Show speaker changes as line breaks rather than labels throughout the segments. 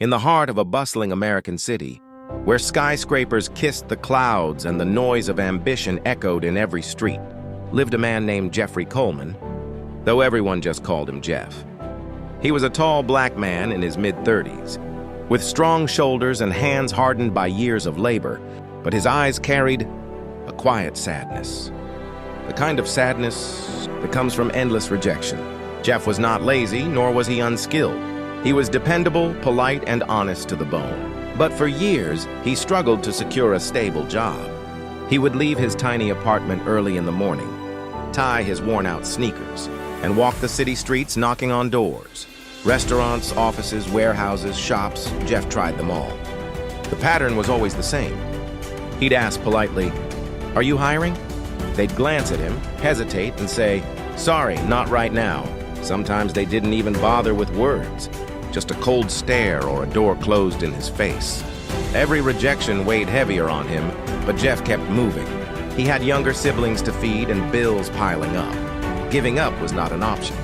In the heart of a bustling American city, where skyscrapers kissed the clouds and the noise of ambition echoed in every street, lived a man named Jeffrey Coleman, though everyone just called him Jeff. He was a tall black man in his mid-30s, with strong shoulders and hands hardened by years of labor, but his eyes carried a quiet sadness. The kind of sadness that comes from endless rejection. Jeff was not lazy, nor was he unskilled. He was dependable, polite, and honest to the bone. But for years, he struggled to secure a stable job. He would leave his tiny apartment early in the morning, tie his worn-out sneakers, and walk the city streets knocking on doors. Restaurants, offices, warehouses, shops, Jeff tried them all. The pattern was always the same. He'd ask politely, "Are you hiring?" They'd glance at him, hesitate, and say, "Sorry, not right now." Sometimes they didn't even bother with words, just a cold stare or a door closed in his face. Every rejection weighed heavier on him, but Jeff kept moving. He had younger siblings to feed and bills piling up. Giving up was not an option.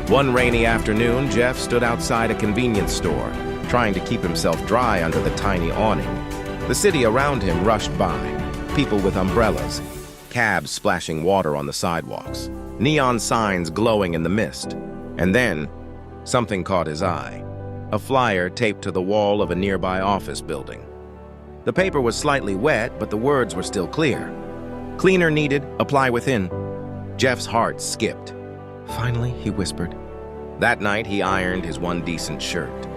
One rainy afternoon, Jeff stood outside a convenience store, trying to keep himself dry under the tiny awning. The city around him rushed by, people with umbrellas, cabs splashing water on the sidewalks, neon signs glowing in the mist. And then, something caught his eye. A flyer taped to the wall of a nearby office building. The paper was slightly wet, but the words were still clear. "Cleaner needed, apply within." Jeff's heart skipped. "Finally," he whispered. That night, he ironed his one decent shirt,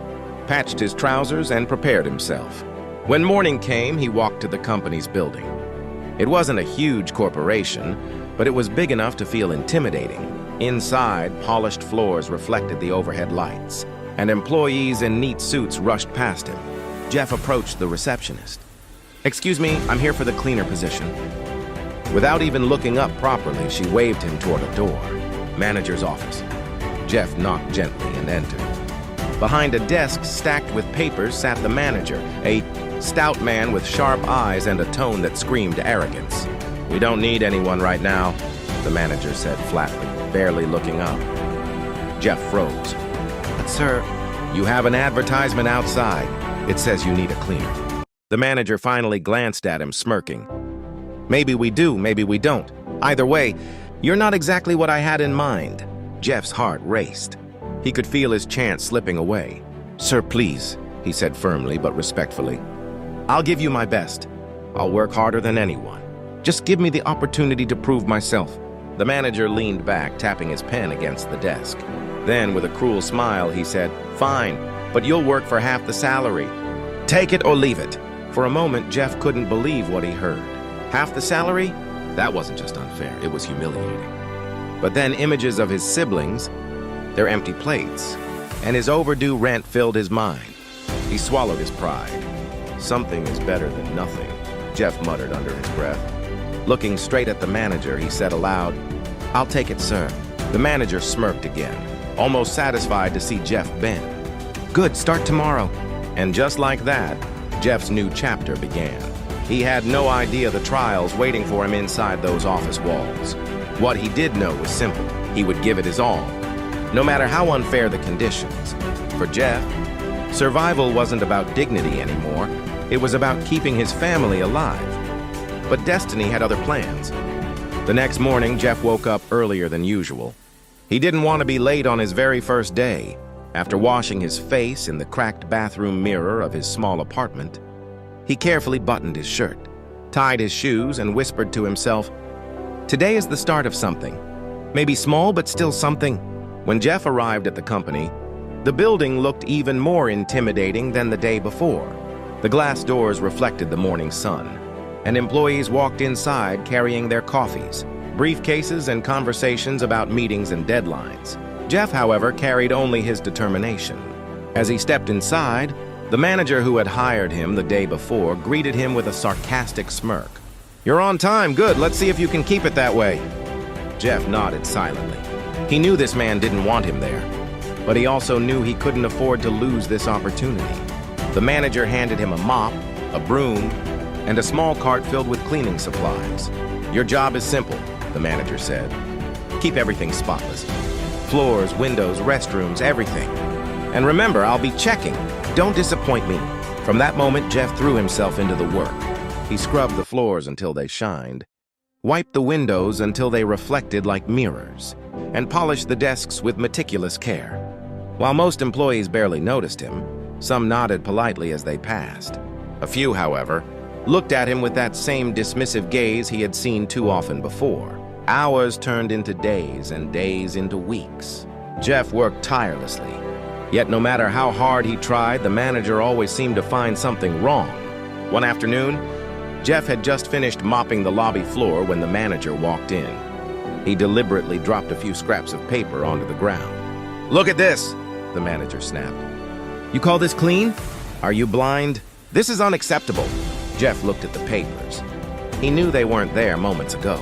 patched his trousers, and prepared himself. When morning came, he walked to the company's building. It wasn't a huge corporation, but it was big enough to feel intimidating. Inside, polished floors reflected the overhead lights, and employees in neat suits rushed past him. Jeff approached the receptionist. "Excuse me, I'm here for the cleaner position." Without even looking up properly, she waved him toward a door. "Manager's office." Jeff knocked gently and entered. Behind a desk stacked with papers sat the manager, a stout man with sharp eyes and a tone that screamed arrogance. "We don't need anyone right now," the manager said flatly, barely looking up. Jeff froze. "But sir, you have an advertisement outside. It says you need a cleaner." The manager finally glanced at him, smirking. "Maybe we do, maybe we don't. Either way, you're not exactly what I had in mind." Jeff's heart raced. He could feel his chance slipping away. "Sir, please," he said firmly but respectfully. "I'll give you my best. I'll work harder than anyone. Just give me the opportunity to prove myself." The manager leaned back, tapping his pen against the desk. Then, with a cruel smile, he said, "Fine, but you'll work for half the salary. Take it or leave it." For a moment, Jeff couldn't believe what he heard. Half the salary? That wasn't just unfair, it was humiliating. But then images of his siblings, their empty plates, and his overdue rent filled his mind. He swallowed his pride. "Something is better than nothing," Jeff muttered under his breath. Looking straight at the manager, he said aloud, "I'll take it, sir." The manager smirked again, almost satisfied to see Jeff bend. "Good, start tomorrow." And just like that, Jeff's new chapter began. He had no idea the trials waiting for him inside those office walls. What he did know was simple. He would give it his all, no matter how unfair the conditions. For Jeff, survival wasn't about dignity anymore. It was about keeping his family alive. But destiny had other plans. The next morning, Jeff woke up earlier than usual. He didn't want to be late on his very first day. After washing his face in the cracked bathroom mirror of his small apartment, he carefully buttoned his shirt, tied his shoes, and whispered to himself, "Today is the start of something. Maybe small, but still something." When Jeff arrived at the company, the building looked even more intimidating than the day before. The glass doors reflected the morning sun, and employees walked inside carrying their coffees, briefcases, and conversations about meetings and deadlines. Jeff, however, carried only his determination. As he stepped inside, the manager who had hired him the day before greeted him with a sarcastic smirk. "You're on time, good, let's see if you can keep it that way." Jeff nodded silently. He knew this man didn't want him there, but he also knew he couldn't afford to lose this opportunity. The manager handed him a mop, a broom, and a small cart filled with cleaning supplies. "Your job is simple," the manager said. "Keep everything spotless. Floors, windows, restrooms, everything. And remember, I'll be checking. Don't disappoint me." From that moment, Jeff threw himself into the work. He scrubbed the floors until they shined, wiped the windows until they reflected like mirrors, and polished the desks with meticulous care. While most employees barely noticed him, some nodded politely as they passed. A few, however, looked at him with that same dismissive gaze he had seen too often before. Hours turned into days and days into weeks. Jeff worked tirelessly, yet no matter how hard he tried, the manager always seemed to find something wrong. One afternoon, Jeff had just finished mopping the lobby floor when the manager walked in. He deliberately dropped a few scraps of paper onto the ground. "Look at this," the manager snapped. "You call this clean? Are you blind? This is unacceptable." Jeff looked at the papers. He knew they weren't there moments ago.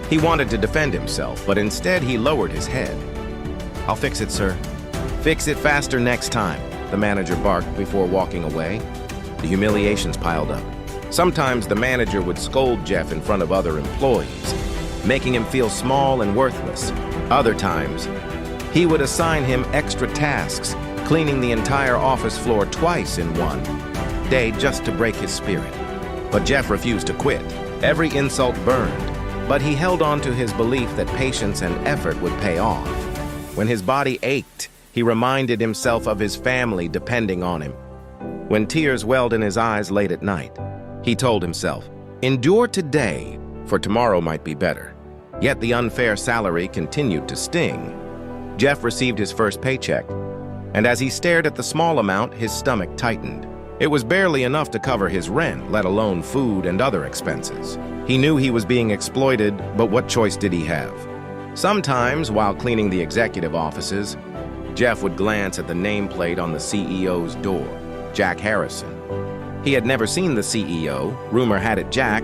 He wanted to defend himself, but instead he lowered his head. "I'll fix it, sir." "Fix it faster next time," the manager barked before walking away. The humiliations piled up. Sometimes the manager would scold Jeff in front of other employees, making him feel small and worthless. Other times, he would assign him extra tasks, cleaning the entire office floor twice in one day just to break his spirit. But Jeff refused to quit. Every insult burned, but he held on to his belief that patience and effort would pay off. When his body ached, he reminded himself of his family depending on him. When tears welled in his eyes late at night, he told himself, "Endure today, for tomorrow might be better." Yet the unfair salary continued to sting. Jeff received his first paycheck, and as he stared at the small amount, his stomach tightened. It was barely enough to cover his rent, let alone food and other expenses. He knew he was being exploited, but what choice did he have? Sometimes, while cleaning the executive offices, Jeff would glance at the nameplate on the CEO's door, Jack Harrison. He had never seen the CEO. Rumor had it Jack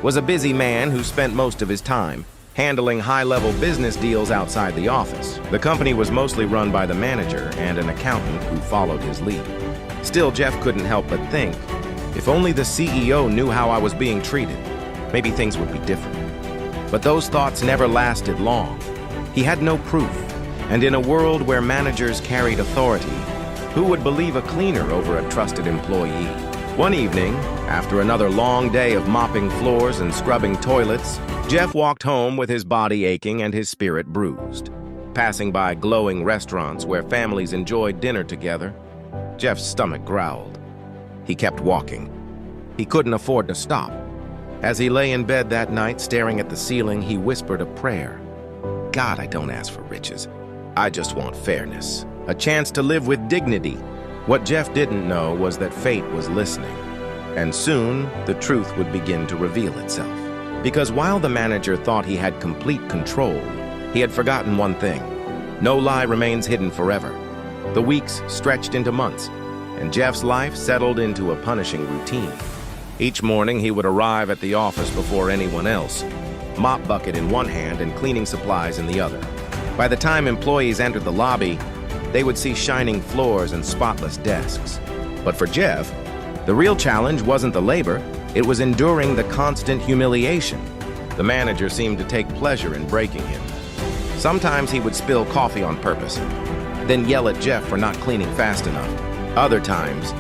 was a busy man who spent most of his time handling high-level business deals outside the office. The company was mostly run by the manager and an accountant who followed his lead. Still, Jeff couldn't help but think, if only the CEO knew how I was being treated, maybe things would be different. But those thoughts never lasted long. He had no proof, and in a world where managers carried authority, who would believe a cleaner over a trusted employee? One evening, after another long day of mopping floors and scrubbing toilets, Jeff walked home with his body aching and his spirit bruised. Passing by glowing restaurants where families enjoyed dinner together, Jeff's stomach growled. He kept walking. He couldn't afford to stop. As he lay in bed that night staring at the ceiling, he whispered a prayer. "God, I don't ask for riches. I just want fairness. A chance to live with dignity." What Jeff didn't know was that fate was listening. And soon, the truth would begin to reveal itself. Because while the manager thought he had complete control, he had forgotten one thing. No lie remains hidden forever. The weeks stretched into months, and Jeff's life settled into a punishing routine. Each morning, he would arrive at the office before anyone else, mop bucket in one hand and cleaning supplies in the other. By the time employees entered the lobby, they would see shining floors and spotless desks. But for Jeff, the real challenge wasn't the labor, it was enduring the constant humiliation. The manager seemed to take pleasure in breaking him. Sometimes he would spill coffee on purpose, then yell at Jeff for not cleaning fast enough. Other times,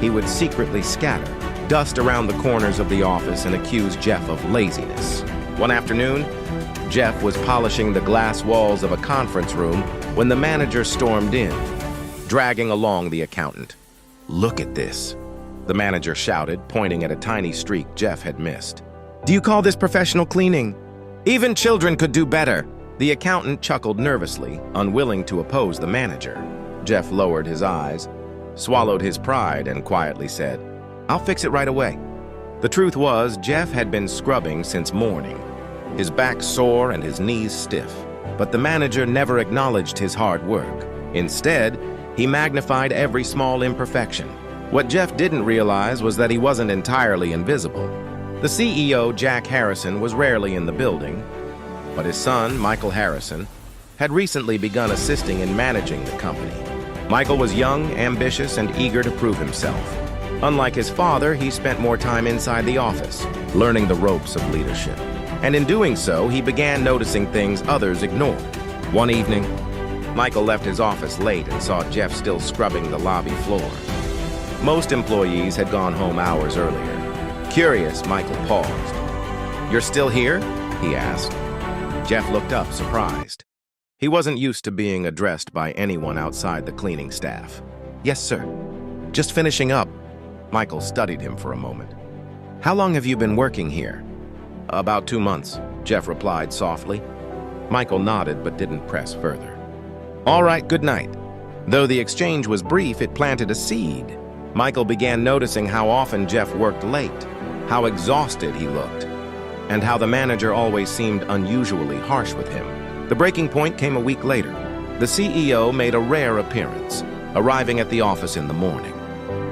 he would secretly scatter dust around the corners of the office and accuse Jeff of laziness. One afternoon, Jeff was polishing the glass walls of a conference room when the manager stormed in, dragging along the accountant. "Look at this," the manager shouted, pointing at a tiny streak Jeff had missed. "Do you call this professional cleaning? Even children could do better." The accountant chuckled nervously, unwilling to oppose the manager. Jeff lowered his eyes, swallowed his pride, and quietly said, "I'll fix it right away." The truth was, Jeff had been scrubbing since morning, his back sore and his knees stiff. But the manager never acknowledged his hard work. Instead, he magnified every small imperfection. What Jeff didn't realize was that he wasn't entirely invisible. The CEO, Jack Harrison, was rarely in the building, but his son, Michael Harrison, had recently begun assisting in managing the company. Michael was young, ambitious, and eager to prove himself. Unlike his father, he spent more time inside the office, learning the ropes of leadership. And in doing so, he began noticing things others ignored. One evening, Michael left his office late and saw Jeff still scrubbing the lobby floor. Most employees had gone home hours earlier. Curious, Michael paused. "You're still here?" he asked. Jeff looked up, surprised. He wasn't used to being addressed by anyone outside the cleaning staff. "Yes, sir. Just finishing up." Michael studied him for a moment. "How long have you been working here?" "About 2 months," Jeff replied softly. Michael nodded but didn't press further. "All right, good night." Though the exchange was brief, it planted a seed. Michael began noticing how often Jeff worked late, how exhausted he looked, and how the manager always seemed unusually harsh with him. The breaking point came a week later. The CEO made a rare appearance, arriving at the office in the morning.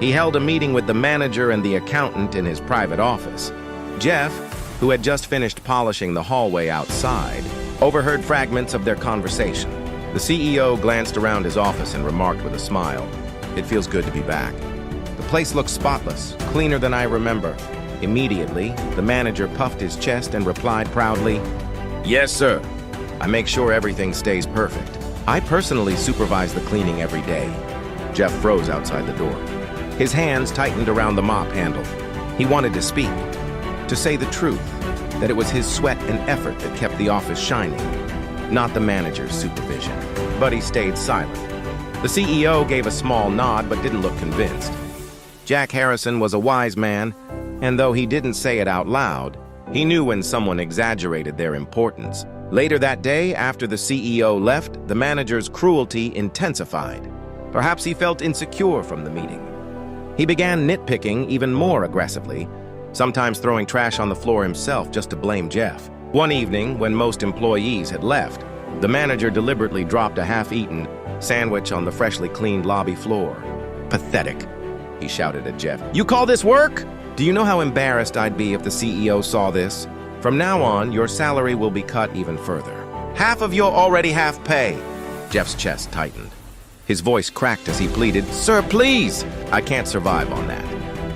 He held a meeting with the manager and the accountant in his private office. Jeff, who had just finished polishing the hallway outside, overheard fragments of their conversation. The CEO glanced around his office and remarked with a smile, "It feels good to be back. The place looks spotless, cleaner than I remember." Immediately, the manager puffed his chest and replied proudly, "Yes, sir. I make sure everything stays perfect. I personally supervise the cleaning every day." Jeff froze outside the door. His hands tightened around the mop handle. He wanted to speak, to say the truth, that it was his sweat and effort that kept the office shining, not the manager's supervision. But he stayed silent. The CEO gave a small nod but didn't look convinced. Jack Harrison was a wise man, and though he didn't say it out loud, he knew when someone exaggerated their importance. Later that day, after the CEO left, the manager's cruelty intensified. Perhaps he felt insecure from the meeting. He began nitpicking even more aggressively, sometimes throwing trash on the floor himself just to blame Jeff. One evening, when most employees had left, the manager deliberately dropped a half-eaten sandwich on the freshly cleaned lobby floor. "Pathetic," he shouted at Jeff. "You call this work? Do you know how embarrassed I'd be if the CEO saw this? From now on, your salary will be cut even further. Half of your already half pay." Jeff's chest tightened. His voice cracked as he pleaded, "Sir, please! I can't survive on that.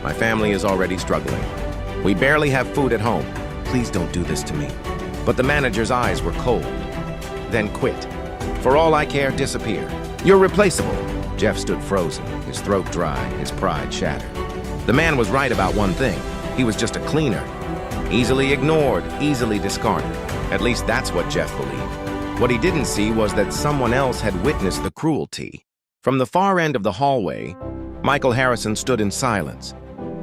My family is already struggling. We barely have food at home. Please don't do this to me." But the manager's eyes were cold. "Then quit. For all I care, disappear. You're replaceable." Jeff stood frozen, his throat dry, his pride shattered. The man was right about one thing. He was just a cleaner. Easily ignored, easily discarded. At least that's what Jeff believed. What he didn't see was that someone else had witnessed the cruelty. From the far end of the hallway, Michael Harrison stood in silence,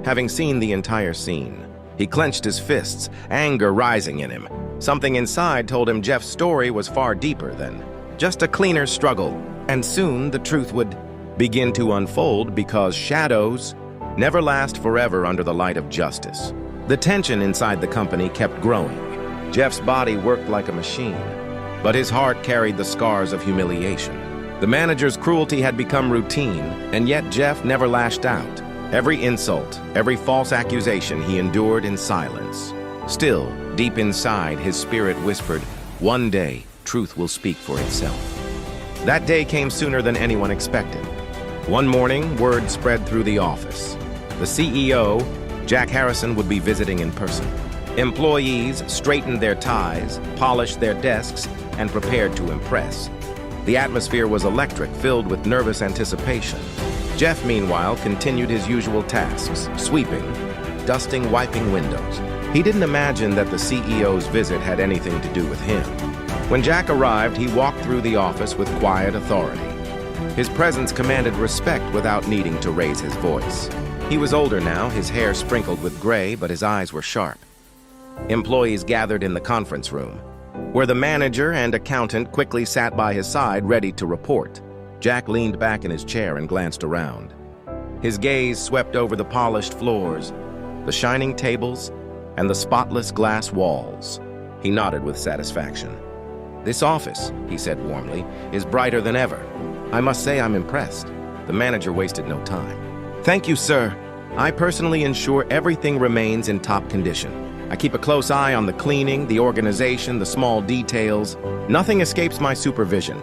having seen the entire scene. He clenched his fists, anger rising in him. Something inside told him Jeff's story was far deeper than just a cleaner's struggle, and soon the truth would begin to unfold because shadows never last forever under the light of justice. The tension inside the company kept growing. Jeff's body worked like a machine, but his heart carried the scars of humiliation. The manager's cruelty had become routine, and yet Jeff never lashed out. Every insult, every false accusation he endured in silence. Still, deep inside, his spirit whispered, "One day, truth will speak for itself." That day came sooner than anyone expected. One morning, word spread through the office. The CEO, Jack Harrison, would be visiting in person. Employees straightened their ties, polished their desks, and prepared to impress. The atmosphere was electric, filled with nervous anticipation. Jeff, meanwhile, continued his usual tasks, sweeping, dusting, wiping windows. He didn't imagine that the CEO's visit had anything to do with him. When Jack arrived, he walked through the office with quiet authority. His presence commanded respect without needing to raise his voice. He was older now, his hair sprinkled with gray, but his eyes were sharp. Employees gathered in the conference room, where the manager and accountant quickly sat by his side, ready to report. Jack leaned back in his chair and glanced around. His gaze swept over the polished floors, the shining tables, and the spotless glass walls. He nodded with satisfaction. "This office," he said warmly, "is brighter than ever. I must say I'm impressed." The manager wasted no time. "Thank you, sir. I personally ensure everything remains in top condition. I keep a close eye on the cleaning, the organization, the small details. Nothing escapes my supervision."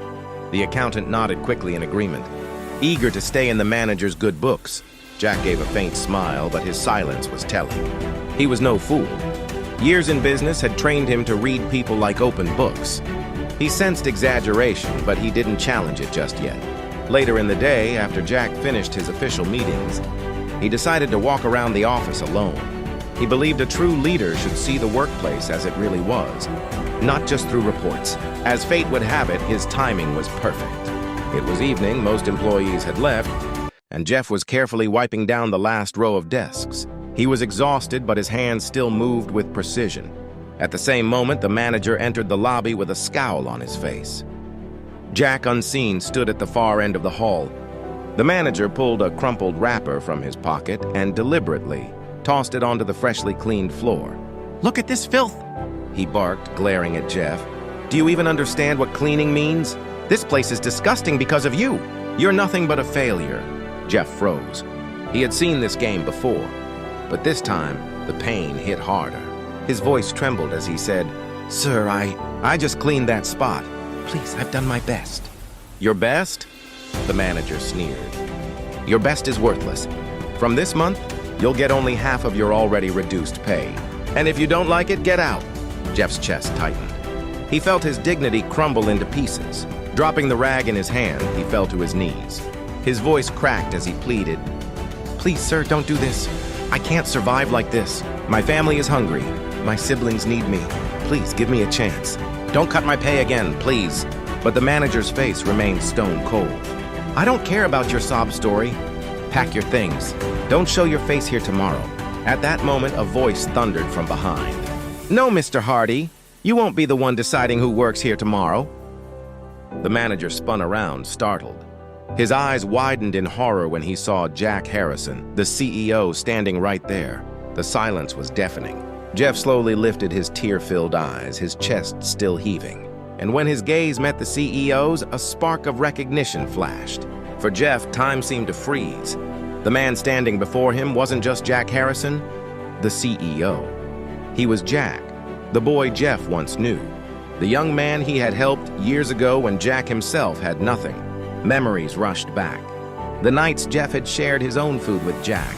The accountant nodded quickly in agreement. Eager to stay in the manager's good books, Jack gave a faint smile, but his silence was telling. He was no fool. Years in business had trained him to read people like open books. He sensed exaggeration, but he didn't challenge it just yet. Later in the day, after Jack finished his official meetings, He decided to walk around the office alone. He believed a true leader should see the workplace as it really was, not just through reports. As fate would have it, his timing was perfect. It was evening, most employees had left, and Jeff was carefully wiping down the last row of desks. He was exhausted, but his hands still moved with precision. At the same moment, the manager entered the lobby with a scowl on his face. Jack, unseen, stood at the far end of the hall. The manager pulled a crumpled wrapper from his pocket and deliberately tossed it onto the freshly cleaned floor.
"Look at this filth!"
he barked, glaring at Jeff. "Do you even understand what cleaning means? This place is disgusting because of you. You're nothing but a failure." Jeff froze. He had seen this game before, but this time the pain hit harder. His voice trembled as he said, "Sir, I just cleaned that spot. Please, I've done my best." "Your best?" The manager sneered. "Your best is worthless. From this month, you'll get only half of your already reduced pay. And if you don't like it, get out." Jeff's chest tightened. He felt his dignity crumble into pieces. Dropping the rag in his hand, he fell to his knees. His voice cracked as he pleaded, "Please, sir, don't do this. I can't survive like this. My family is hungry. My siblings need me. Please, give me a chance. Don't cut my pay again, please." But the manager's face remained stone cold. "I don't care about your sob story. Pack your things. Don't show your face here tomorrow." At that moment, a voice thundered from behind. "No, Mr. Hardy. You won't be the one deciding who works here tomorrow." The manager spun around, startled. His eyes widened in horror when he saw Jack Harrison, the CEO, standing right there. The silence was deafening. Jeff slowly lifted his tear-filled eyes, his chest still heaving. And when his gaze met the CEO's, a spark of recognition flashed. For Jeff, time seemed to freeze. The man standing before him wasn't just Jack Harrison, the CEO. He was Jack, the boy Jeff once knew. The young man he had helped years ago when Jack himself had nothing. Memories rushed back. The nights Jeff had shared his own food with Jack.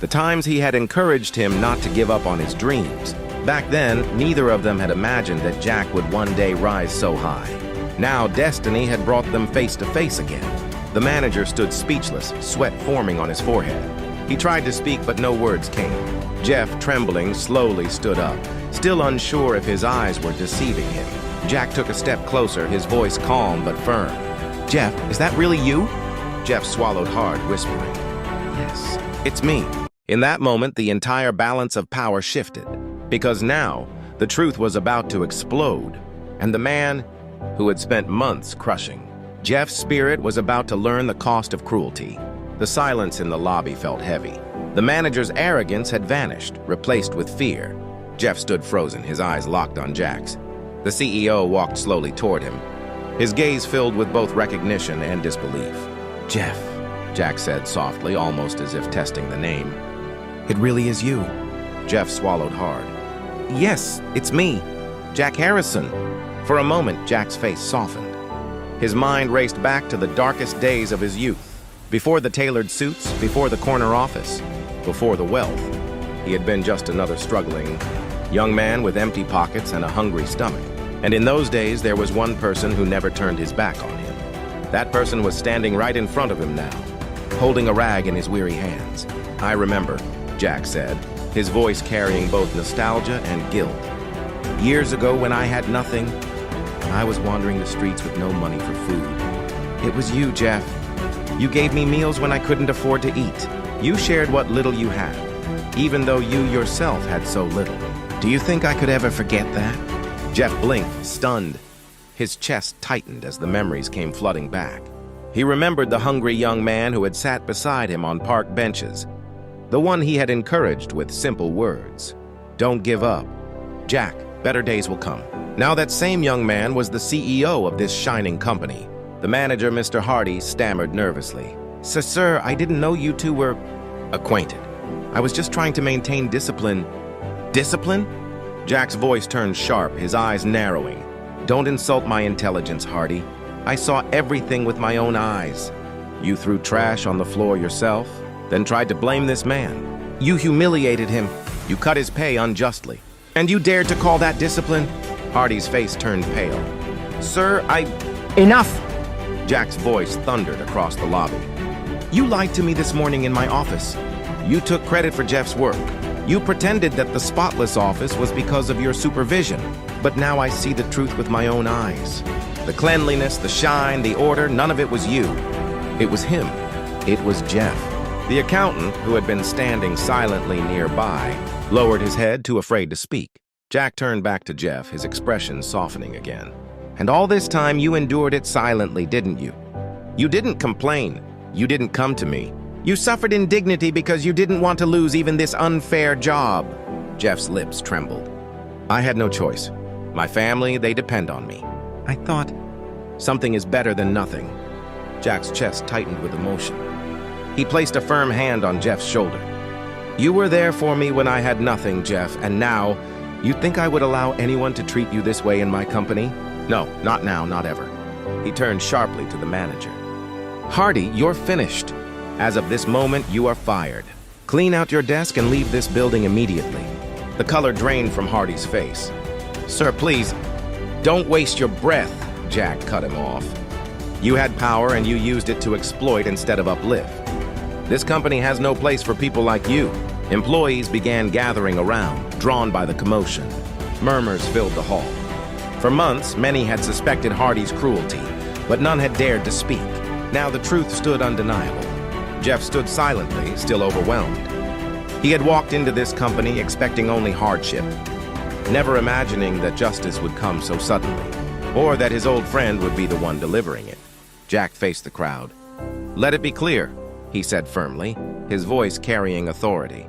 The times he had encouraged him not to give up on his dreams. Back then, neither of them had imagined that Jack would one day rise so high. Now, destiny had brought them face to face again. The manager stood speechless, sweat forming on his forehead. He tried to speak, but no words came. Jeff, trembling, slowly stood up, still unsure if his eyes were deceiving him. Jack took a step closer, his voice calm but firm. "Jeff, is that really you?" Jeff swallowed hard, whispering, "Yes, it's me." In that moment, the entire balance of power shifted, because now the truth was about to explode, and the man who had spent months crushing Jeff's spirit was about to learn the cost of cruelty. The silence in the lobby felt heavy. The manager's arrogance had vanished, replaced with fear. Jeff stood frozen, his eyes locked on Jack's. The CEO walked slowly toward him, his gaze filled with both recognition and disbelief. "Jeff," Jack said softly, almost as if testing the name. "It really is you." Jeff swallowed hard. "Yes, it's me, Jack Harrison." For a moment, Jack's face softened. His mind raced back to the darkest days of his youth. Before the tailored suits, before the corner office, before the wealth. He had been just another struggling young man with empty pockets and a hungry stomach. And in those days, there was one person who never turned his back on him. That person was standing right in front of him now, holding a rag in his weary hands. "I remember," Jack said, his voice carrying both nostalgia and guilt. "Years ago, when I had nothing, I was wandering the streets with no money for food. It was you, Jeff. You gave me meals when I couldn't afford to eat. You shared what little you had, even though you yourself had so little. Do you think I could ever forget that?" Jeff blinked, stunned. His chest tightened as the memories came flooding back. He remembered the hungry young man who had sat beside him on park benches, the one he had encouraged with simple words. "Don't give up. Jack, better days will come." Now that same young man was the CEO of this shining company. The manager, Mr. Hardy, stammered nervously. Sir, I didn't know you two were acquainted. I was just trying to maintain discipline." "Discipline?" Jack's voice turned sharp, his eyes narrowing. "Don't insult my intelligence, Hardy. I saw everything with my own eyes. You threw trash on the floor yourself, then tried to blame this man. You humiliated him. You cut his pay unjustly. And you dared to call that discipline?" Hardy's face turned pale. "Sir, Enough!" Jack's voice thundered across the lobby. "You lied to me this morning in my office. You took credit for Jeff's work. You pretended that the spotless office was because of your supervision. But now I see the truth with my own eyes. The cleanliness, the shine, the order, none of it was you. It was him. It was Jeff. The accountant, who had been standing silently nearby, lowered his head, too afraid to speak. Jack turned back to Jeff, his expression softening again. And all this time you endured it silently, didn't you? You didn't complain. You didn't come to me. You suffered indignity because you didn't want to lose even this unfair job. Jeff's lips trembled. I had no choice. My family, they depend on me. I thought, something is better than nothing. Jack's chest tightened with emotion. He placed a firm hand on Jeff's shoulder. You were there for me when I had nothing, Jeff, and now, you think I would allow anyone to treat you this way in my company? No, not now, not ever. He turned sharply to the manager. Hardy, you're finished. As of this moment, you are fired. Clean out your desk and leave this building immediately. The color drained from Hardy's face. Sir, please, don't waste your breath, Jack cut him off. You had power and you used it to exploit instead of uplift. This company has no place for people like you. Employees began gathering around, drawn by the commotion. Murmurs filled the hall. For months, many had suspected Hardy's cruelty, but none had dared to speak. Now the truth stood undeniable. Jeff stood silently, still overwhelmed. He had walked into this company expecting only hardship, never imagining that justice would come so suddenly, or that his old friend would be the one delivering it. Jack faced the crowd. Let it be clear, he said firmly, his voice carrying authority.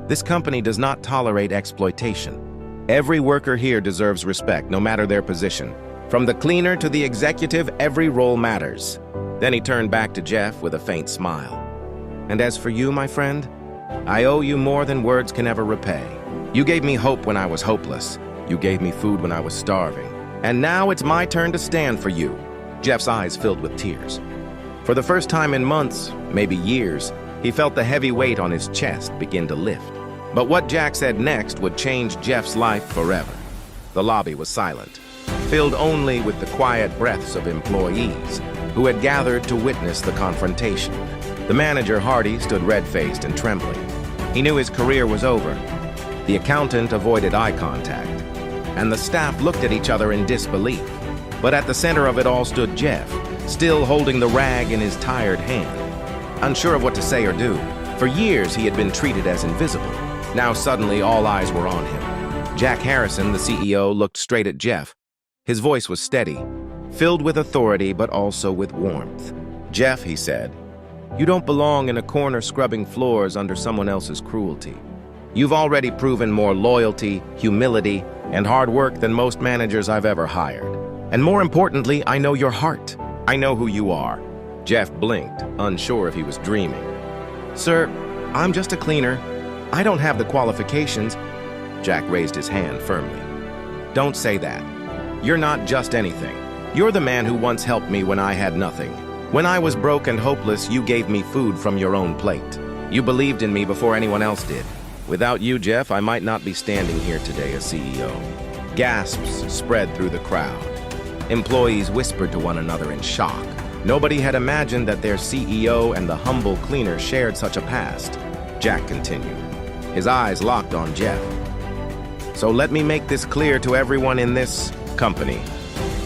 This company does not tolerate exploitation. Every worker here deserves respect, no matter their position. From the cleaner to the executive, every role matters. Then he turned back to Jeff with a faint smile. And as for you, my friend, I owe you more than words can ever repay. You gave me hope when I was hopeless. You gave me food when I was starving. And now it's my turn to stand for you. Jeff's eyes filled with tears. For the first time in months, maybe years, he felt the heavy weight on his chest begin to lift. But what Jack said next would change Jeff's life forever. The lobby was silent, filled only with the quiet breaths of employees who had gathered to witness the confrontation. The manager, Hardy, stood red-faced and trembling. He knew his career was over. The accountant avoided eye contact, and the staff looked at each other in disbelief. But at the center of it all stood Jeff, still holding the rag in his tired hand, unsure of what to say or do. For years, he had been treated as invisible. Now suddenly, all eyes were on him. Jack Harrison, the CEO, looked straight at Jeff. His voice was steady, filled with authority but also with warmth. Jeff, he said, you don't belong in a corner scrubbing floors under someone else's cruelty. You've already proven more loyalty, humility, and hard work than most managers I've ever hired. And more importantly, I know your heart. I know who you are. Jeff blinked, unsure if he was dreaming. Sir, I'm just a cleaner. I don't have the qualifications. Jack raised his hand firmly. Don't say that. You're not just anything. You're the man who once helped me when I had nothing. When I was broke and hopeless, you gave me food from your own plate. You believed in me before anyone else did. Without you, Jeff, I might not be standing here today as CEO. Gasps spread through the crowd. Employees whispered to one another in shock. Nobody had imagined that their CEO and the humble cleaner shared such a past. Jack continued, his eyes locked on Jeff. So let me make this clear to everyone in this company.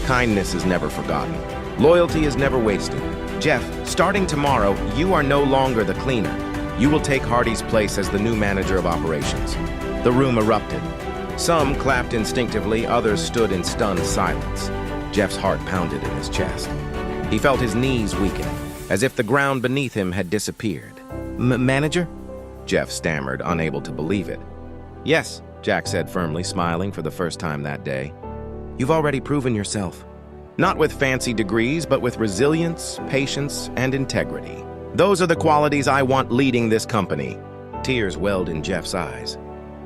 Kindness is never forgotten. Loyalty is never wasted. Jeff, starting tomorrow, you are no longer the cleaner. You will take Hardy's place as the new manager of operations. The room erupted. Some clapped instinctively, others stood in stunned silence. Jeff's heart pounded in his chest. He felt his knees weaken, as if the ground beneath him had disappeared. Manager? Jeff stammered, unable to believe it. Yes, Jack said firmly, smiling for the first time that day. You've already proven yourself. Not with fancy degrees, but with resilience, patience, and integrity. Those are the qualities I want leading this company. Tears welled in Jeff's eyes.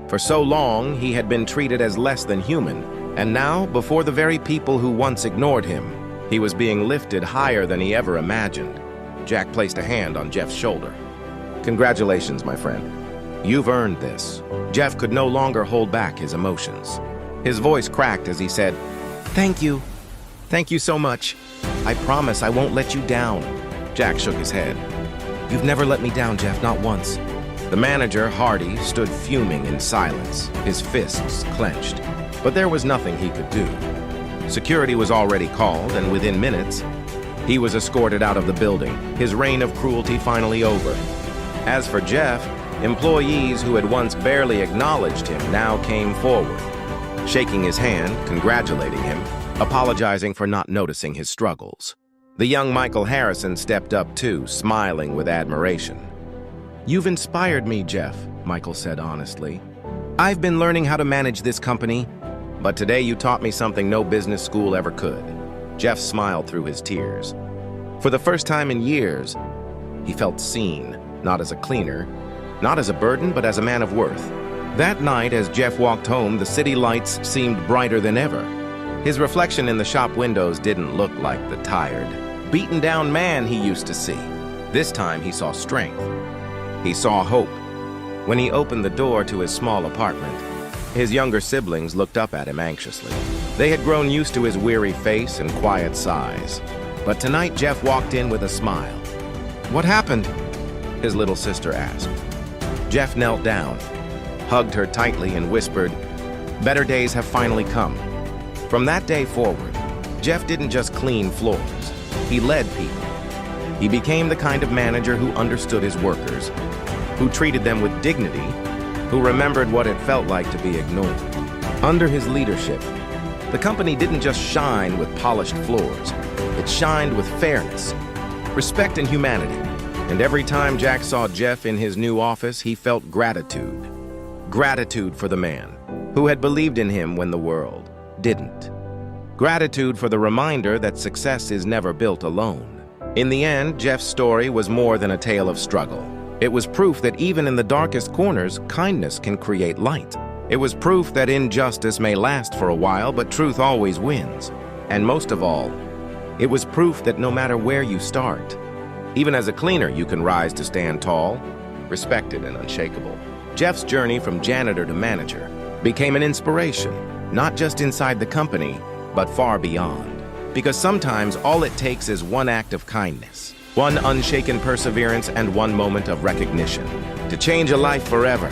For so long, he had been treated as less than human, and now, before the very people who once ignored him, he was being lifted higher than he ever imagined. Jack placed a hand on Jeff's shoulder. Congratulations, my friend. You've earned this. Jeff could no longer hold back his emotions. His voice cracked as he said, Thank you. Thank you so much. I promise I won't let you down. Jack shook his head. You've never let me down, Jeff, not once. The manager, Hardy, stood fuming in silence, his fists clenched. But there was nothing he could do. Security was already called, and within minutes, he was escorted out of the building, his reign of cruelty finally over. As for Jeff, employees who had once barely acknowledged him now came forward, shaking his hand, congratulating him, apologizing for not noticing his struggles. The young Michael Harrison stepped up too, smiling with admiration. "You've inspired me, Jeff," Michael said honestly. "I've been learning how to manage this company, but today you taught me something no business school ever could." Jeff smiled through his tears. For the first time in years, he felt seen, not as a cleaner, not as a burden, but as a man of worth. That night, as Jeff walked home, the city lights seemed brighter than ever. His reflection in the shop windows didn't look like the tired, beaten-down man he used to see. This time, he saw strength. He saw hope. When he opened the door to his small apartment, his younger siblings looked up at him anxiously. They had grown used to his weary face and quiet sighs. But tonight, Jeff walked in with a smile. "What happened?" his little sister asked. Jeff knelt down, hugged her tightly, and whispered, "Better days have finally come." From that day forward, Jeff didn't just clean floors. He led people. He became the kind of manager who understood his workers, who treated them with dignity, who remembered what it felt like to be ignored. Under his leadership, the company didn't just shine with polished floors. It shined with fairness, respect, and humanity. And every time Jack saw Jeff in his new office, he felt gratitude. Gratitude for the man who had believed in him when the world didn't. Gratitude for the reminder that success is never built alone. In the end, Jeff's story was more than a tale of struggle. It was proof that even in the darkest corners, kindness can create light. It was proof that injustice may last for a while, but truth always wins. And most of all, it was proof that no matter where you start, even as a cleaner, you can rise to stand tall, respected, and unshakable. Jeff's journey from janitor to manager became an inspiration, not just inside the company, but far beyond. Because sometimes all it takes is one act of kindness, one unshaken perseverance, and one moment of recognition to change a life forever.